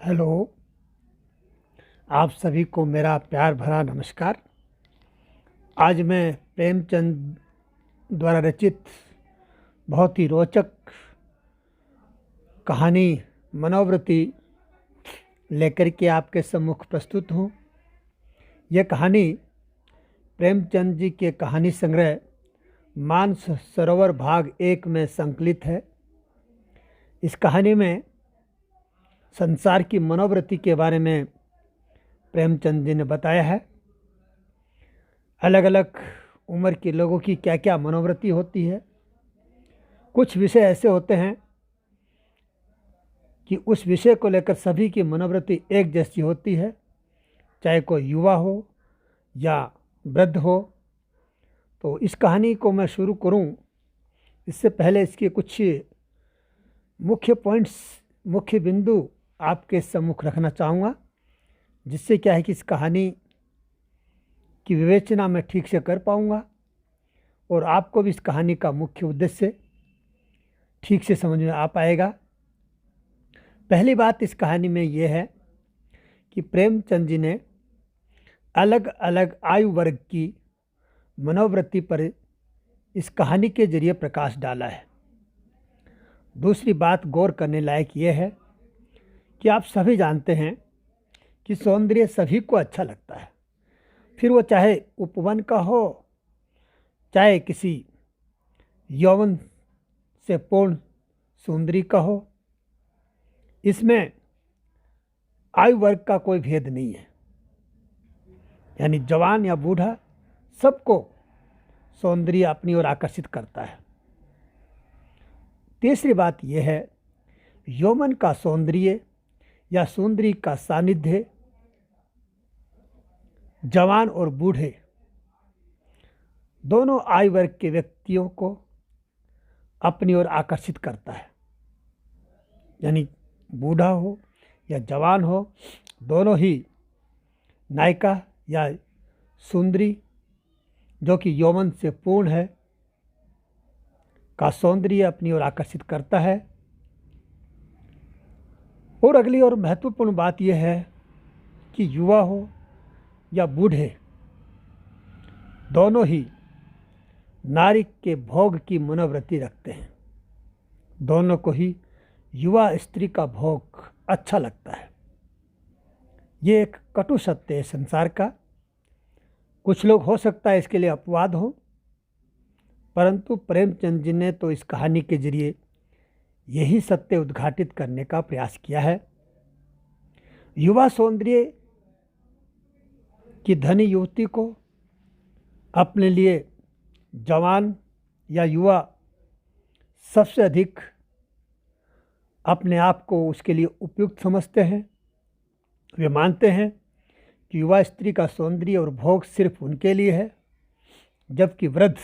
Hello. आप सभी को मेरा प्यार भरा नमस्कार। आज मैं प्रेमचंद द्वारा रचित बहुत ही रोचक कहानी मनोवृत्ति लेकर के आपके सम्मुख प्रस्तुत हूँ। यह कहानी प्रेमचंद जी के कहानी संग्रह मानस सरोवर भाग 1 में संकलित है। इस कहानी में संसार की मनोवृत्ति के बारे में प्रेमचंद जी ने बताया है। अलग अलग उम्र के लोगों की क्या क्या मनोवृत्ति होती है। कुछ विषय ऐसे होते हैं कि उस विषय को लेकर सभी की मनोवृत्ति एक जैसी होती है, चाहे कोई युवा हो या वृद्ध हो। तो इस कहानी को मैं शुरू करूं, इससे पहले इसके कुछ मुख्य पॉइंट्स, मुख्य बिंदु आपके सम्मुख रखना चाहूँगा, जिससे क्या है कि इस कहानी की विवेचना मैं ठीक से कर पाऊँगा और आपको भी इस कहानी का मुख्य उद्देश्य ठीक से समझ में आ पाएगा। पहली बात इस कहानी में ये है कि प्रेमचंद जी ने अलग अलग आयु वर्ग की मनोवृत्ति पर इस कहानी के जरिए प्रकाश डाला है। दूसरी बात गौर करने लायक ये है कि आप सभी जानते हैं कि सौंदर्य सभी को अच्छा लगता है, फिर वो चाहे उपवन का हो, चाहे किसी यौवन से पूर्ण सुंदरी का हो। इसमें आयु वर्ग का कोई भेद नहीं है, यानी जवान या बूढ़ा सबको सौंदर्य अपनी ओर आकर्षित करता है। तीसरी बात यह है, यौवन का सौंदर्य या सुंदरी का सानिध्य जवान और बूढ़े दोनों आयु वर्ग के व्यक्तियों को अपनी ओर आकर्षित करता है। यानी बूढ़ा हो या जवान हो, दोनों ही नायिका या सुंदरी जो कि यौवन से पूर्ण है का सौंदर्य अपनी ओर आकर्षित करता है। और अगली और महत्वपूर्ण बात यह है कि युवा हो या बूढ़े, दोनों ही नारी के भोग की मनोवृत्ति रखते हैं। दोनों को ही युवा स्त्री का भोग अच्छा लगता है। ये एक कटु सत्य है संसार का। कुछ लोग हो सकता है इसके लिए अपवाद हो, परंतु प्रेमचंद जी ने तो इस कहानी के जरिए यही सत्य उद्घाटित करने का प्रयास किया है। युवा सौंदर्य की धनी युवती को अपने लिए जवान या युवा सबसे अधिक अपने आप को उसके लिए उपयुक्त समझते हैं। वे मानते हैं कि युवा स्त्री का सौंदर्य और भोग सिर्फ उनके लिए है, जबकि वृद्ध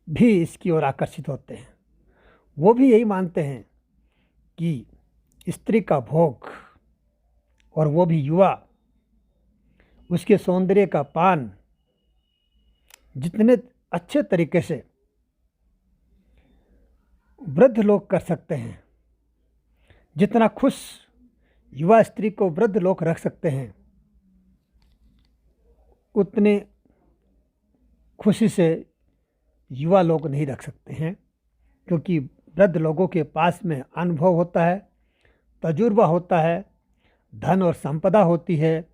भी इसकी ओर आकर्षित होते हैं। वो भी यही मानते हैं कि स्त्री का भोग और वो भी युवा, उसके सौंदर्य का पान जितने अच्छे तरीके से वृद्ध लोग कर सकते हैं, जितना खुश युवा स्त्री को वृद्ध लोग रख सकते हैं, उतने खुशी से युवा लोग नहीं रख सकते हैं। क्योंकि वृद्ध लोगों के पास में अनुभव होता है, तजुर्बा होता है, धन और संपदा होती है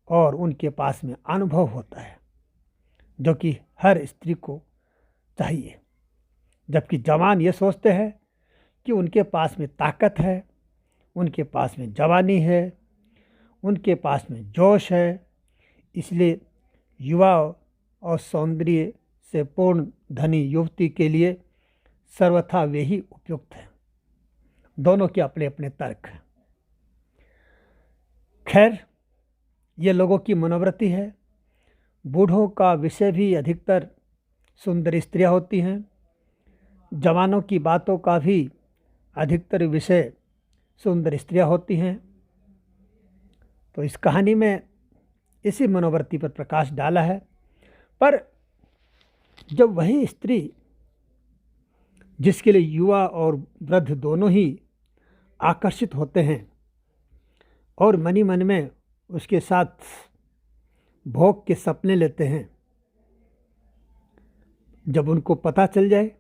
और उनके पास में अनुभव होता है, जो कि हर स्त्री को चाहिए। जबकि जवान ये सोचते हैं कि उनके पास में ताकत है, उनके पास में जवानी है, उनके पास में जोश है, इसलिए युवा और सौंदर्य से पूर्ण धनी युवती के लिए सर्वथा वे ही उपयुक्त हैं। दोनों के अपने अपने तर्क हैं। खैर, ये लोगों की मनोवृत्ति है। बूढ़ों का विषय भी अधिकतर सुंदर स्त्रियां होती हैं। जवानों की बातों का भी अधिकतर विषय सुंदर स्त्रियां होती हैं। तो इस कहानी में इसी मनोवृत्ति पर प्रकाश डाला है। पर जब वही स्त्री, जिसके लिए युवा और वृद्ध दोनों ही आकर्षित होते हैं और मनी मन में उसके साथ भोग के सपने लेते हैं। जब उनको पता चल जाए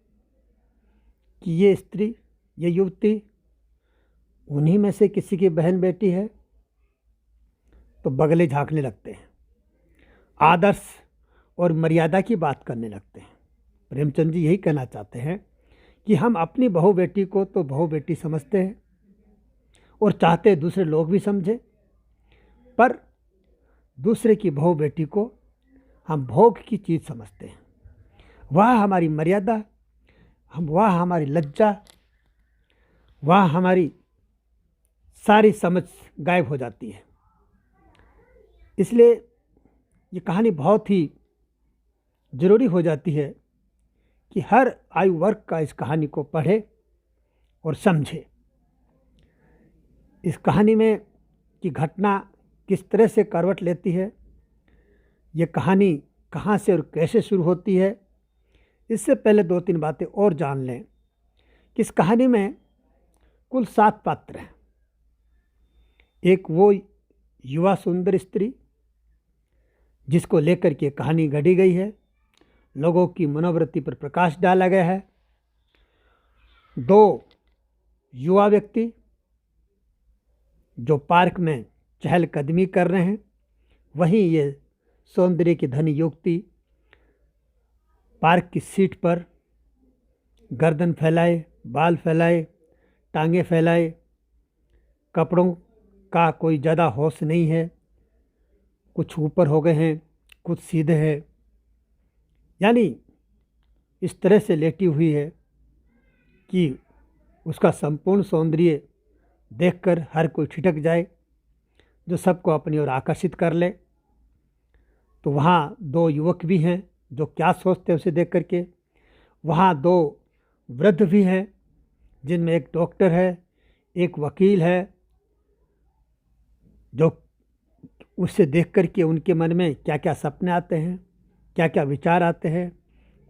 कि ये स्त्री, ये युवती उन्हीं में से किसी की बहन बेटी है, तो बगले झांकने लगते हैं, आदर्श और मर्यादा की बात करने लगते हैं। प्रेमचंद जी यही कहना चाहते हैं कि हम अपनी बहू बेटी को तो बहू बेटी समझते हैं और चाहते दूसरे लोग भी समझें, पर दूसरे की बहू बेटी को हम भोग की चीज़ समझते हैं। वह हमारी मर्यादा, वह हमारी लज्जा, वह हमारी सारी समझ गायब हो जाती है। इसलिए ये कहानी बहुत ही ज़रूरी हो जाती है कि हर आयु वर्ग का इस कहानी को पढ़े और समझे। इस कहानी में की घटना किस तरह से करवट लेती है, ये कहानी कहाँ से और कैसे शुरू होती है, इससे पहले 2-3 बातें और जान लें कि इस कहानी में कुल 7 पात्र हैं। एक वो युवा सुंदर स्त्री जिसको लेकर के कहानी गढ़ी गई है, लोगों की मनोवृत्ति पर प्रकाश डाला गया है। 2 युवा व्यक्ति जो पार्क में चहलकदमी कर रहे हैं, वहीं ये सौंदर्य की धनी युवती पार्क की सीट पर गर्दन फैलाए, बाल फैलाए, टांगे फैलाए, कपड़ों का कोई ज़्यादा होश नहीं है, कुछ ऊपर हो गए हैं, कुछ सीधे हैं, यानी इस तरह से लेटी हुई है कि उसका संपूर्ण सौंदर्य देखकर हर कोई ठिठक जाए, जो सबको अपनी ओर आकर्षित कर ले। तो वहाँ 2 युवक भी हैं जो क्या सोचते हैं उसे देख करके। वहाँ 2 वृद्ध भी हैं जिनमें एक डॉक्टर है, एक वकील है, जो उससे देख कर के उनके मन में क्या क्या सपने आते हैं, क्या क्या विचार आते हैं।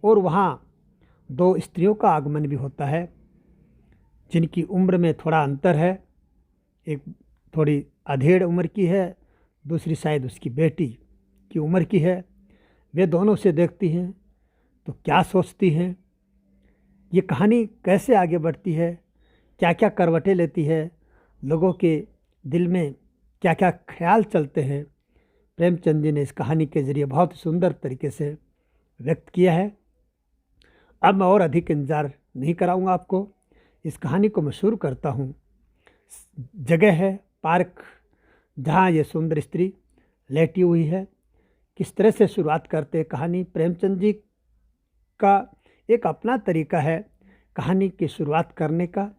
और वहाँ 2 स्त्रियों का आगमन भी होता है जिनकी उम्र में थोड़ा अंतर है, एक थोड़ी अधेड़ उम्र की है, दूसरी शायद उसकी बेटी की उम्र की है। वे दोनों से देखती हैं तो क्या सोचती हैं, ये कहानी कैसे आगे बढ़ती है, क्या क्या करवटें लेती है, लोगों के दिल में क्या क्या ख्याल चलते हैं, प्रेमचंद जी ने इस कहानी के ज़रिए बहुत सुंदर तरीके से व्यक्त किया है। अब मैं और अधिक इंतज़ार नहीं कराऊंगा आपको, इस कहानी को मैं शुरू करता हूँ। जगह है पार्क जहाँ ये सुंदर स्त्री लेटी हुई है। किस तरह से शुरुआत करते कहानी, प्रेमचंद जी का एक अपना तरीका है कहानी की शुरुआत करने का।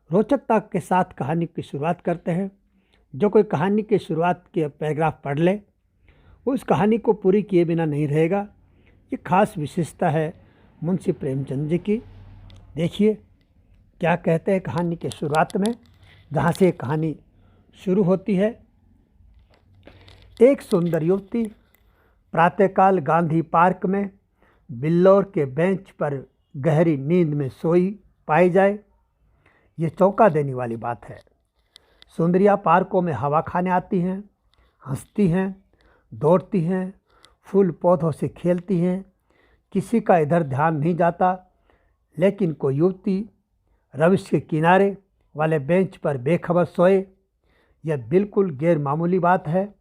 रोचकता के साथ कहानी की शुरुआत करते हैं। जो कोई कहानी की शुरुआत के पैराग्राफ पढ़ ले वो उस कहानी को पूरी किए बिना नहीं रहेगा। ये खास विशेषता है मुंशी प्रेमचंद जी की। देखिए क्या कहते हैं कहानी के शुरुआत में, जहाँ से कहानी शुरू होती है। एक सुंदर युवती प्रातःकाल गांधी पार्क में बिल्लौर के बेंच पर गहरी नींद में सोई पाई जाए, ये चौंका देने वाली बात है। सुंदरियाँ पार्कों में हवा खाने आती हैं, हंसती हैं, दौड़ती हैं, फूल पौधों से खेलती हैं, किसी का इधर ध्यान नहीं जाता। लेकिन कोई युवती रविश के किनारे वाले बेंच पर बेखबर सोए, यह बिल्कुल गैर मामूली बात है।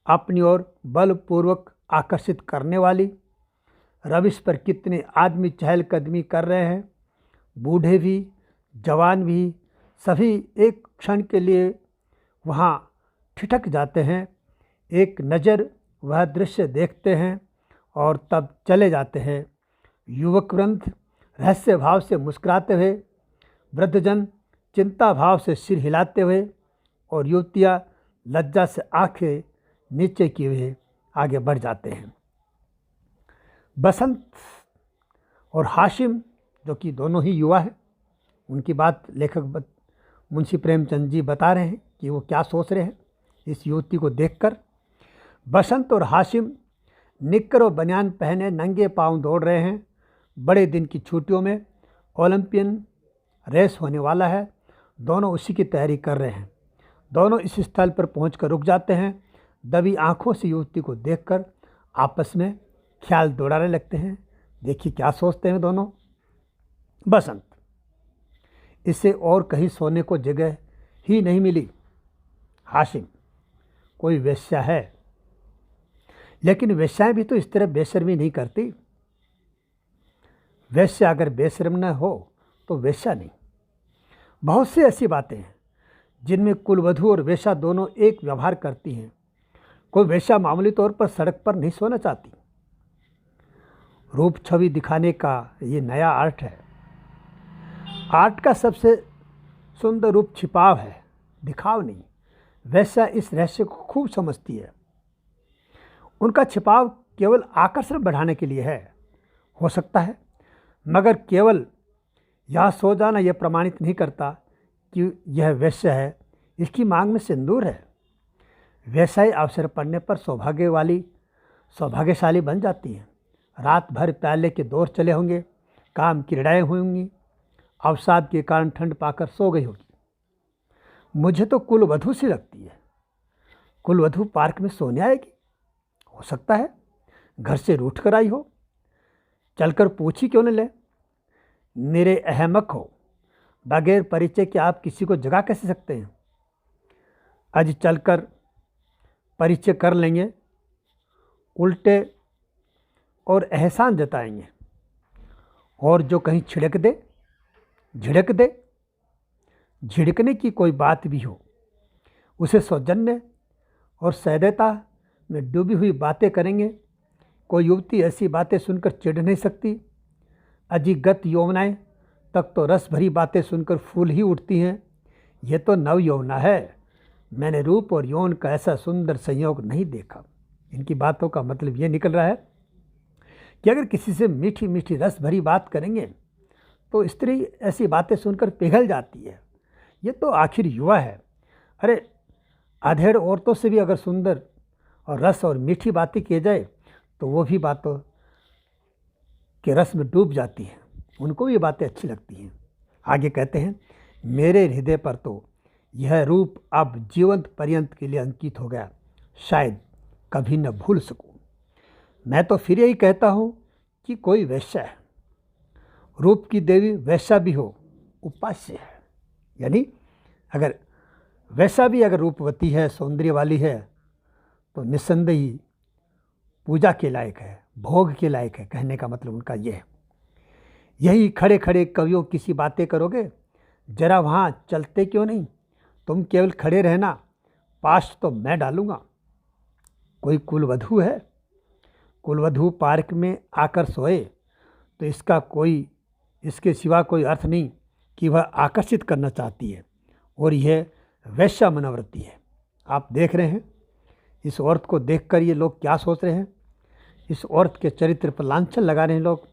अपनी ओर बलपूर्वक आकर्षित करने वाली। रविश पर कितने आदमी चहलकदमी कर रहे हैं, बूढ़े भी जवान भी, सभी एक क्षण के लिए वहाँ ठिठक जाते हैं, एक नज़र वह दृश्य देखते हैं और तब चले जाते हैं। युवक वृंद रहस्य भाव से मुस्कुराते हुए, वृद्धजन चिंता भाव से सिर हिलाते हुए और युवतियाँ लज्जा से आंखें नीचे किए हुए आगे बढ़ जाते हैं। बसंत और हाशिम जो कि दोनों ही युवा हैं, उनकी बात लेखक मुंशी प्रेमचंद जी बता रहे हैं कि वो क्या सोच रहे हैं इस युवती को देखकर। बसंत और हाशिम निक्कर और बनियान पहने नंगे पांव दौड़ रहे हैं। बड़े दिन की छुट्टियों में ओलंपियन रेस होने वाला है। दोनों उसी की तैयारी कर रहे हैं। दोनों इस स्थल पर पहुंचकर रुक जाते हैं। दबी आंखों से युवती को देखकर आपस में ख्याल दौड़ाने लगते हैं। देखिए क्या सोचते हैं दोनों। बसंत, इसे और कहीं सोने को जगह ही नहीं मिली। हाशिम, कोई वेश्या है, लेकिन वेश्याएं भी तो इस तरह बेशर्मी नहीं करती। वेश्या अगर बेशर्म न हो तो वेश्या नहीं। बहुत सी ऐसी बातें हैं जिनमें कुलवधू और वेश्या दोनों एक व्यवहार करती हैं। कोई वेश्या मामूली तौर पर सड़क पर नहीं सोना चाहती। रूप छवि दिखाने का ये नया आर्ट है। आर्ट का सबसे सुंदर रूप छिपाव है, दिखाव नहीं। वेश्या इस रहस्य को खूब समझती है। उनका छिपाव केवल आकर्षण बढ़ाने के लिए है, हो सकता है, मगर केवल यह सो जाना यह प्रमाणित नहीं करता कि यह वेश्या है। इसकी मांग में सिंदूर है। वैसा ही अवसर पड़ने पर सौभाग्यशाली बन जाती हैं। रात भर प्याले के दौर चले होंगे, काम की लड़ाई हुई होंगी, अवसाद के कारण ठंड पाकर सो गई होगी। मुझे तो कुलवधू सी लगती है। कुलवधू पार्क में सोने आएगी? हो सकता है घर से रूठ कर आई हो। चलकर पूछी क्यों न ले। निरे अहमक हो, बगैर परिचय के आप किसी को जगा कैसे सकते हैं। आज चलकर परिचय कर लेंगे, उल्टे और एहसान जताएंगे। और जो कहीं झिड़क दे, झिड़कने की कोई बात भी हो, उसे सौजन्य और सहृदयता में डूबी हुई बातें करेंगे। कोई युवती ऐसी बातें सुनकर चिढ़ नहीं सकती। अजिगत यौवनाएं तक तो रस भरी बातें सुनकर फूल ही उठती हैं। यह तो नव यौवना है। मैंने रूप और यौवन का ऐसा सुंदर संयोग नहीं देखा। इनकी बातों का मतलब ये निकल रहा है कि अगर किसी से मीठी मीठी रस भरी बात करेंगे तो स्त्री ऐसी बातें सुनकर पिघल जाती है। ये तो आखिर युवा है। अरे, अधेड़ औरतों से भी अगर सुंदर और रस और मीठी बातें की जाए तो वो भी बातों के रस में डूब जाती हैं। उनको ये बातें अच्छी लगती हैं। आगे कहते हैं, मेरे हृदय पर तो यह रूप अब जीवंत पर्यंत के लिए अंकित हो गया, शायद कभी न भूल सकूं। मैं तो फिर यही कहता हूं कि कोई वेश्या है। रूप की देवी वैसा भी हो, उपास्य है। यानी अगर वैसा भी अगर रूपवती है, सौंदर्य वाली है, तो निस्संदेह ही पूजा के लायक है, भोग के लायक है। कहने का मतलब उनका ये है। यही खड़े खड़े कवियों किसी बातें करोगे, जरा वहाँ चलते क्यों नहीं। तुम केवल खड़े रहना, पाश तो मैं डालूँगा। कोई कुलवधू है, कुलवधू पार्क में आकर सोए तो इसके सिवा कोई अर्थ नहीं कि वह आकर्षित करना चाहती है। और यह वैश्या मनोवृत्ति है। आप देख रहे हैं इस औरत को देखकर ये लोग क्या सोच रहे हैं। इस औरत के चरित्र पर लांछन लगा रहे हैं लोग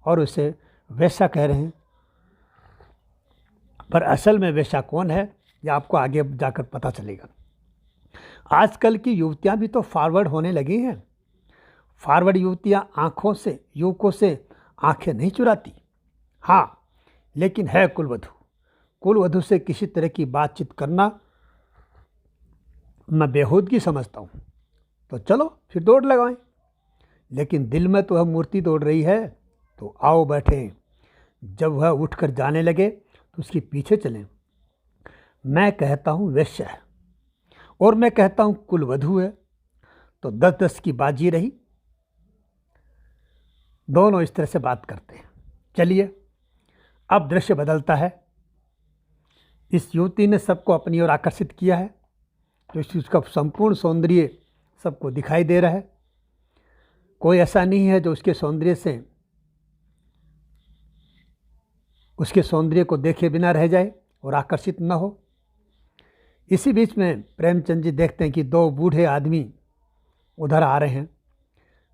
और उसे वैश्या कह रहे हैं। पर असल में वैश्या कौन है, यह आपको आगे जाकर पता चलेगा। आजकल की युवतियां भी तो फॉरवर्ड होने लगी हैं। फॉरवर्ड युवतियां युवकों से आंखें नहीं चुराती। हाँ, लेकिन है कुलवधू। कुलवधू से किसी तरह की बातचीत करना मैं बेहूदगी समझता हूँ। तो चलो फिर दौड़ लगाएं। लेकिन दिल में तो वह मूर्ति दौड़ रही है, तो आओ बैठें। जब वह उठकर जाने लगे तो उसके पीछे चलें। मैं कहता हूँ वेश्या है और मैं कहता हूँ कुलवधू है, तो 10-10 की बाजी रही। दोनों इस तरह से बात करते हैं। चलिए अब दृश्य बदलता है। इस युवती ने सबको अपनी ओर आकर्षित किया है, तो उसका संपूर्ण सौंदर्य सबको दिखाई दे रहा है। कोई ऐसा नहीं है जो उसके सौंदर्य को देखे बिना रह जाए और आकर्षित न हो। इसी बीच में प्रेमचंद जी देखते हैं कि 2 बूढ़े आदमी उधर आ रहे हैं।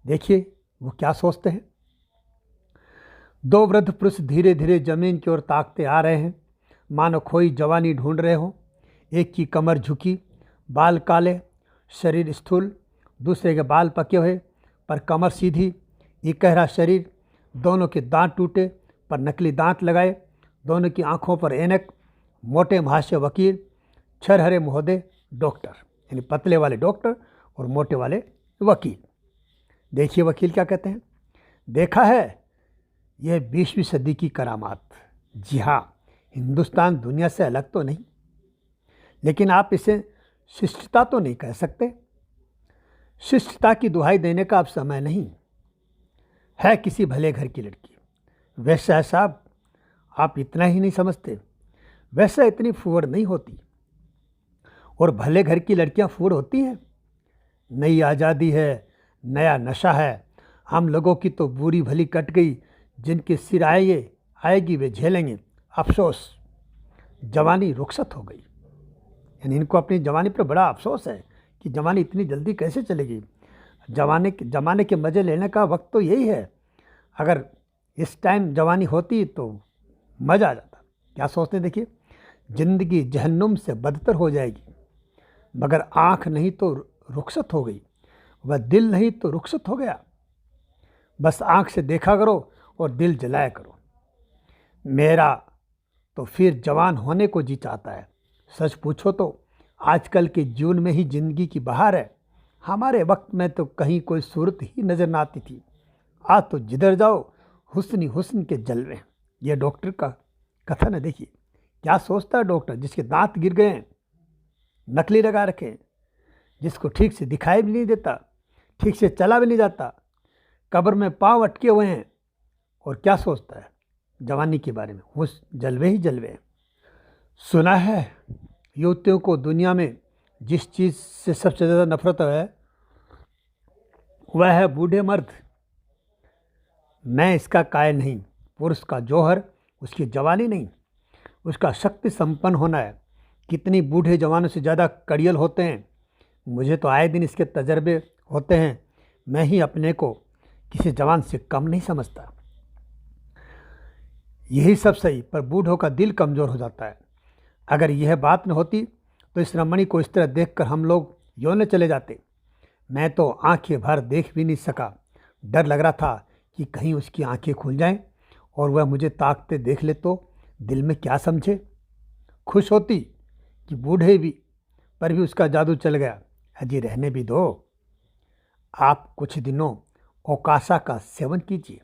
देखिए वो क्या सोचते हैं। 2 वृद्ध पुरुष धीरे धीरे जमीन की ओर ताकते आ रहे हैं, मानो खोई जवानी ढूंढ रहे हो। एक की कमर झुकी, बाल काले, शरीर स्थूल, दूसरे के बाल पके हुए पर कमर सीधी, इकहरा शरीर, दोनों के दांत टूटे पर नकली दांत लगाए, दोनों की आंखों पर ऐनक मोटे महाशय वकील, छरहरे महोदय डॉक्टर, यानी पतले वाले डॉक्टर और मोटे वाले वकील। देखिए वकील क्या कहते हैं। देखा है यह 20वीं सदी की करामात। जी हाँ, हिंदुस्तान दुनिया से अलग तो नहीं, लेकिन आप इसे शिष्टता तो नहीं कह सकते। शिष्टता की दुहाई देने का अब समय नहीं है। किसी भले घर की लड़की, वैसे है साहब, आप इतना ही नहीं समझते, वैसे इतनी फूहड़ नहीं होती, और भले घर की लड़कियां फूहड़ होती हैं। नई आज़ादी है, नया नशा है, हम लोगों की तो बुरी भली कट गई। जिनके सिर आएगी वे झेलेंगे। अफसोस, जवानी रुखसत हो गई। यानी इनको अपनी जवानी पर बड़ा अफसोस है कि जवानी इतनी जल्दी कैसे चलेगी। जमाने के मज़े लेने का वक्त तो यही है। अगर इस टाइम जवानी होती तो मज़ा आ जाता। क्या सोचते, देखिए, ज़िंदगी जहन्नुम से बदतर हो जाएगी, मगर आँख नहीं तो रुखसत हो गई, वह दिल नहीं तो रुखसत हो गया। बस आँख से देखा करो और दिल जलाया करो। मेरा तो फिर जवान होने को जी चाहता है। सच पूछो तो आजकल के जीवन में ही ज़िंदगी की बहार है। हमारे वक्त में तो कहीं कोई सूरत ही नज़र ना आती थी। आज तो जिधर जाओ हुस्न ही हुस्न के जलवे। यह डॉक्टर का कथन है। देखिए क्या सोचता है डॉक्टर, जिसके दांत गिर गए हैं, नकली लगा रखे हैं, जिसको ठीक से दिखाई भी नहीं देता, ठीक से चला भी नहीं जाता, कब्र में पांव अटके हुए हैं, और क्या सोचता है जवानी के बारे में। उस जलवे ही जलवे। सुना है युवतियों को दुनिया में जिस चीज़ से सबसे ज़्यादा नफरत है वह है बूढ़े मर्द। मैं इसका कायल नहीं। पुरुष का जौहर उसकी जवानी नहीं, उसका शक्ति संपन्न होना है। कितनी बूढ़े जवानों से ज़्यादा कड़ियल होते हैं। मुझे तो आए दिन इसके तजर्बे होते हैं। मैं ही अपने को किसी जवान से कम नहीं समझता। यही सब सही, पर बूढ़ों का दिल कमज़ोर हो जाता है। अगर यह बात न होती तो इस रमणी को इस तरह देखकर हम लोग यों चले जाते। मैं तो आंखें भर देख भी नहीं सका। डर लग रहा था कि कहीं उसकी आंखें खुल जाएं और वह मुझे ताकते देख ले तो दिल में क्या समझे। खुश होती कि बूढ़े भी पर भी उसका जादू चल गया। अजी रहने भी दो। आप कुछ दिनों ओकासा का सेवन कीजिए।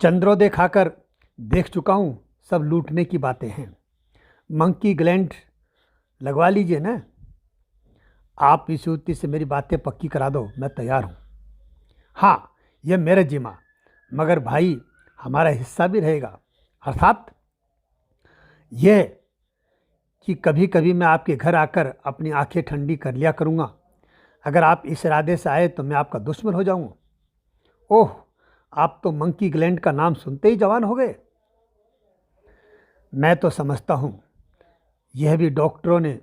चंद्रोदय खाकर देख चुका हूँ, सब लूटने की बातें हैं। मंकी ग्लैंड लगवा लीजिए ना। आप इस युवती से मेरी बातें पक्की करा दो, मैं तैयार हूँ। हाँ, यह मेरा जिम्मा, मगर भाई हमारा हिस्सा भी रहेगा। अर्थात यह कि कभी कभी मैं आपके घर आकर अपनी आंखें ठंडी कर लिया करूँगा। अगर आप इस इरादे से आए तो मैं आपका दुश्मन हो जाऊँगा। ओह, आप तो मंकी ग्लैंड का नाम सुनते ही जवान हो गए। मैं तो समझता हूँ यह भी डॉक्टरों ने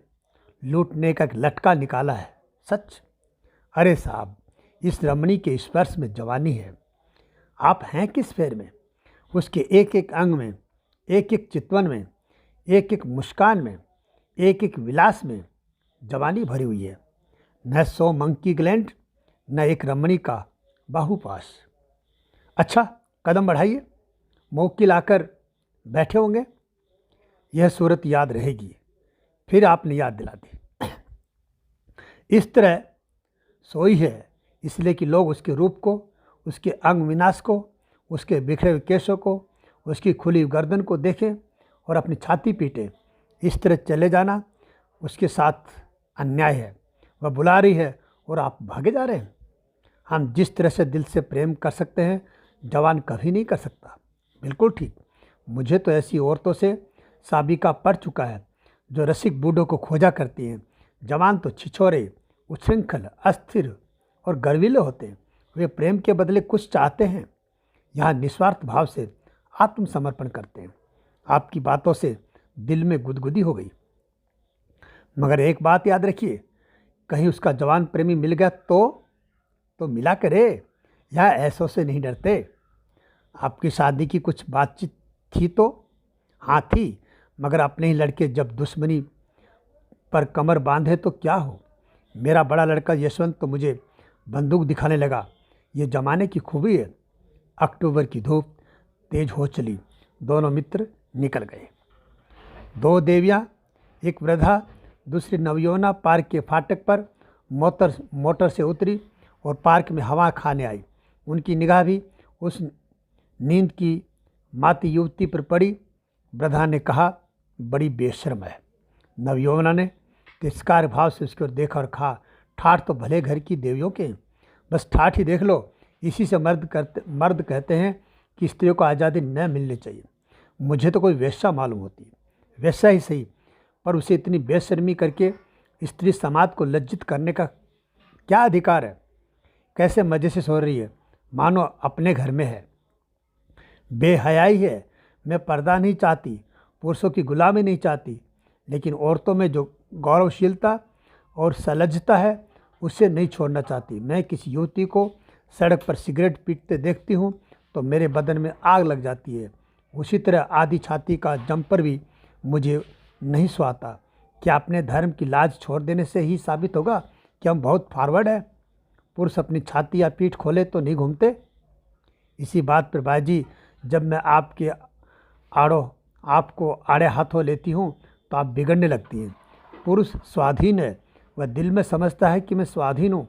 लूटने का एक लटका निकाला है। सच? अरे साहब, इस रमणी के स्पर्श में जवानी है। आप हैं किस फेर में? उसके एक एक अंग में, एक एक चितवन में, एक एक मुस्कान में, एक एक विलास में जवानी भरी हुई है। न 100 मंकी ग्लैंड, न एक रमणी का बाहुपाश। अच्छा, कदम बढ़ाइए। मौकिल आकर बैठे होंगे। यह सूरत याद रहेगी। फिर आपने याद दिला दी। इस तरह सोई है इसलिए कि लोग उसके रूप को, उसके अंग विनाश को, उसके बिखरे हुए केशों को, उसकी खुली गर्दन को देखें और अपनी छाती पीटे। इस तरह चले जाना उसके साथ अन्याय है। वह बुला रही है और आप भागे जा रहे हैं। हम जिस तरह से दिल से प्रेम कर सकते हैं जवान कभी नहीं कर सकता। बिल्कुल ठीक। मुझे तो ऐसी औरतों से साबिका पड़ चुका है जो रसिक बूढ़ों को खोजा करती हैं। जवान तो छिछोरे, उच्छृंखल, अस्थिर और गर्वीले होते हैं। वे प्रेम के बदले कुछ चाहते हैं। यहाँ निस्वार्थ भाव से आत्मसमर्पण करते हैं। आपकी बातों से दिल में गुदगुदी हो गई। मगर एक बात याद रखिए, कहीं उसका जवान प्रेमी मिल गया तो मिला करे। यह ऐसों से नहीं डरते। आपकी शादी की कुछ बातचीत थी तो? हाँ थी, मगर अपने ही लड़के जब दुश्मनी पर कमर बांधे तो क्या हो। मेरा बड़ा लड़का यशवंत तो मुझे बंदूक दिखाने लगा। ये जमाने की खूबी है। अक्टूबर की धूप तेज हो चली। दोनों मित्र निकल गए। दो देवियाँ, एक वृद्धा, दूसरी नवयौवना पार्क के फाटक पर मोटर से उतरी और पार्क में हवा खाने आई। उनकी निगाह भी उस नींद की माती युवती पर पड़ी। वृद्धा ने कहा, बड़ी बेशर्म है। नवयौवना ने तिरस्कार भाव से उसकी ओर देखा और कहा, ठाठ तो भले घर की देवियों के, बस ठाठ ही देख लो। इसी से मर्द कहते हैं कि स्त्रियों को आज़ादी न मिलनी चाहिए। मुझे तो कोई वेश्या मालूम होती है, वेश्या ही सही, पर उसे इतनी बेशर्मी करके स्त्री समाज को लज्जित करने का क्या अधिकार है? कैसे मज़े से सो रही है, मानो अपने घर में है। बेहयाई है। मैं पर्दा नहीं चाहती, पुरुषों की गुलामी नहीं चाहती, लेकिन औरतों में जो गौरवशीलता और सलज्जता है उसे नहीं छोड़ना चाहती। मैं किसी युवती को सड़क पर सिगरेट पीटते देखती हूँ तो मेरे बदन में आग लग जाती है। उसी तरह आधी छाती का जंपर भी मुझे नहीं सुहाता। क्या अपने धर्म की लाज छोड़ देने से ही साबित होगा कि हम बहुत फॉरवर्ड हैं? पुरुष अपनी छाती या पीठ खोले तो नहीं घूमते। इसी बात पर बाजी, जब मैं आपको आड़े हाथों लेती हूँ तो आप बिगड़ने लगती हैं। पुरुष स्वाधीन है, वह दिल में समझता है कि मैं स्वाधीन हूँ,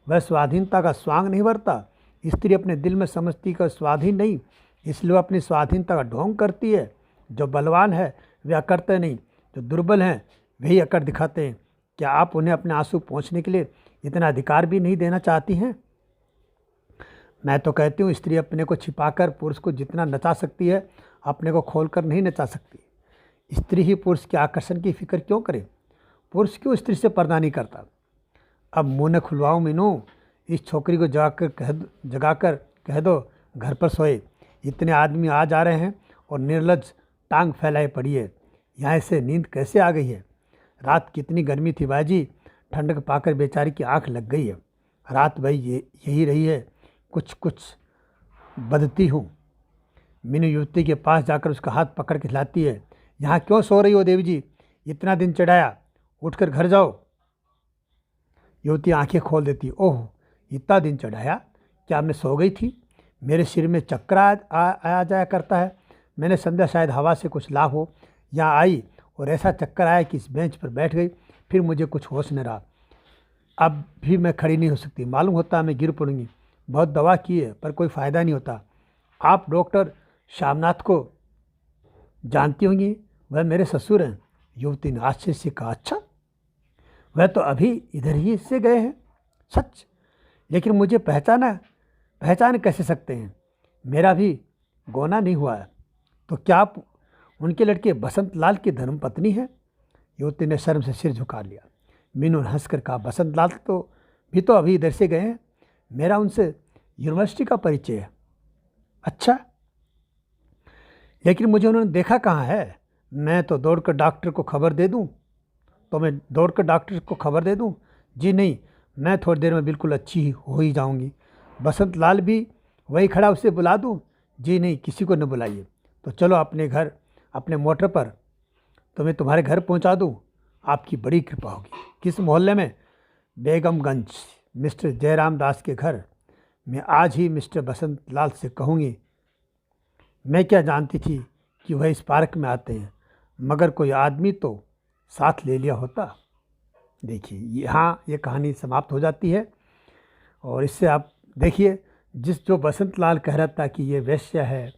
वह स्वाधीनता का स्वांग नहीं भरता। स्त्री अपने दिल में समझती का स्वाधीन नहीं, इसलिए वह अपनी स्वाधीनता का ढोंग करती है। जो बलवान है वे अकड़ते नहीं, जो दुर्बल हैं वही अकड़ दिखाते हैं। क्या आप उन्हें अपने आंसू पोंछने के लिए इतना अधिकार भी नहीं देना चाहती हैं? मैं तो कहती हूँ, स्त्री अपने को छिपाकर पुरुष को जितना नचा सकती है, अपने को खोलकर नहीं नचा सकती। स्त्री ही पुरुष के आकर्षण की फिक्र क्यों करे? पुरुष क्यों स्त्री से पर्दा नहीं करता? अब मुँह न खुलवाऊँ मीनू, इस छोकरी को जगाकर कह दो घर पर सोए। इतने आदमी आ जा रहे हैं और निर्लज्ज टांग फैलाए पड़ी है। यहाँ से नींद कैसे आ गई है? रात कितनी गर्मी थी बाजी, ठंडक पाकर बेचारी की आंख लग गई है। रात भाई यही रही है, कुछ बदती हूँ। मीनू युवती के पास जाकर उसका हाथ पकड़ के हिलाती है। यहाँ क्यों सो रही हो देवी जी? इतना दिन चढ़ाया, उठकर घर जाओ। युवती आंखें खोल देती। ओह, इतना दिन चढ़ाया? क्या मैं सो गई थी? मेरे सिर में चक्कर आया जाया करता है। मैंने समझा शायद हवा से कुछ लाभ हो। यहाँ आई और ऐसा चक्कर आया कि इस बेंच पर बैठ गई, फिर मुझे कुछ होश न रहा। अब भी मैं खड़ी नहीं हो सकती, मालूम होता है मैं गिर पड़ूंगी। बहुत दवा की है पर कोई फ़ायदा नहीं होता। आप डॉक्टर श्यामनाथ को जानती होंगी, वह मेरे ससुर हैं। युवती ने आश्चर्य से कहा, अच्छा, वह तो अभी इधर ही से गए हैं। सच? लेकिन मुझे पहचान कैसे सकते हैं? मेरा भी गोना नहीं हुआ है। तो क्या आप उनके लड़के बसंत लाल की धर्मपत्नी है? युवती ने शर्म से सिर झुका लिया। मीनू ने हंसकर कहा, बसंत लाल तो अभी इधर से गए हैं। मेरा उनसे यूनिवर्सिटी का परिचय है। अच्छा, लेकिन मुझे उन्होंने देखा कहाँ है? मैं तो दौड़कर डॉक्टर को खबर दे दूं? जी नहीं, मैं थोड़ी देर में बिल्कुल अच्छी हो ही जाऊंगी। बसंत लाल भी वही खड़ा, उसे बुला दूं? जी नहीं, किसी को न बुलाइए। तो चलो अपने मोटर पर, तो मैं तुम्हारे घर पहुंचा दूं। आपकी बड़ी कृपा होगी। किस मोहल्ले में? बेगमगंज, मिस्टर जयराम दास के घर। मैं आज ही मिस्टर बसंत लाल से कहूँगी। मैं क्या जानती थी कि वह इस पार्क में आते हैं, मगर कोई आदमी तो साथ ले लिया होता। देखिए, यहाँ ये कहानी समाप्त हो जाती है। और इससे आप देखिए, जो बसंत लाल कह रहा था कि ये वेश्या है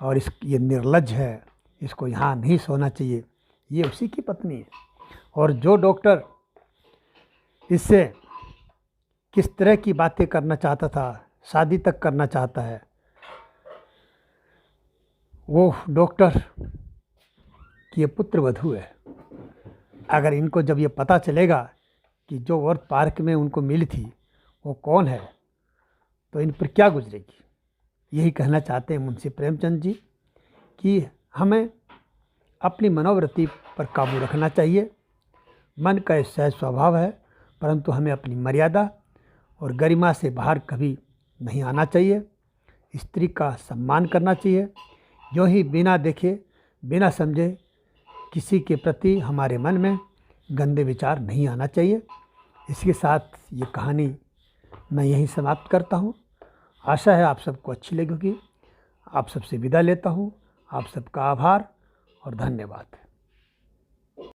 और ये निर्लज्ज है, इसको यहाँ नहीं सोना चाहिए, ये उसी की पत्नी है। और जो डॉक्टर इससे किस तरह की बातें करना चाहता था, शादी तक करना चाहता है, वो डॉक्टर की ये पुत्रवधू है। अगर इनको जब ये पता चलेगा कि जो औरत पार्क में उनको मिली थी वो कौन है, तो इन पर क्या गुजरेगी। यही कहना चाहते हैं मुंशी प्रेमचंद जी कि हमें अपनी मनोवृत्ति पर काबू रखना चाहिए। मन का एक सहज स्वभाव है, परंतु हमें अपनी मर्यादा और गरिमा से बाहर कभी नहीं आना चाहिए। स्त्री का सम्मान करना चाहिए। यूँ ही बिना देखे बिना समझे किसी के प्रति हमारे मन में गंदे विचार नहीं आना चाहिए। इसके साथ ये कहानी मैं यहीं समाप्त करता हूँ। आशा है आप सबको अच्छी लगेगी। आप सबसे विदा लेता हूँ। आप सबका आभार और धन्यवाद।